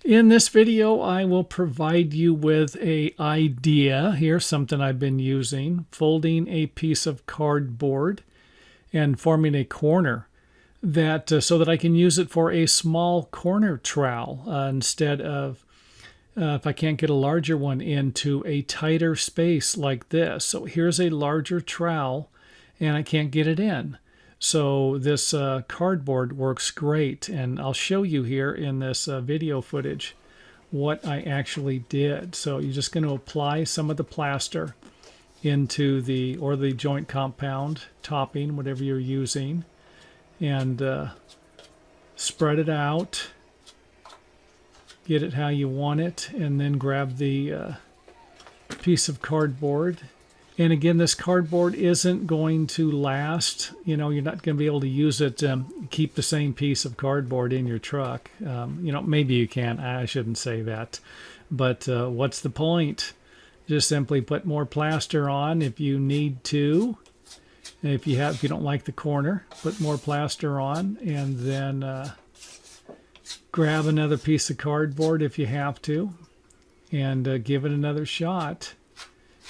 In this video, I will provide you with an idea. Here's something I've been using: folding a piece of cardboard and forming a corner that so that I can use it for a small corner trowel instead of if I can't get a larger one into a tighter space like this. So here's a larger trowel and I can't get it in. So this cardboard works great, and I'll show you here in this video footage what I actually did. So you're just going to apply some of the plaster into the joint compound topping, whatever you're using, and spread it out, get it how you want it, and then grab the piece of cardboard. And again, this cardboard isn't going to last. You're not going to be able to use it, keep the same piece of cardboard in your truck. Maybe you can. I shouldn't say that. But what's the point? Just simply put more plaster on if you need to. If you don't like the corner, put more plaster on, and then grab another piece of cardboard if you have to, and give it another shot.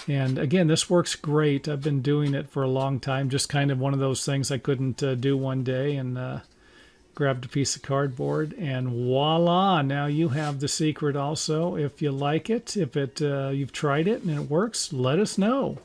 And again, this works great. I've been doing it for a long time. Just kind of one of those things I couldn't do one day, and grabbed a piece of cardboard, and voila! Now you have the secret also. If you like it, if you've tried it and it works, let us know.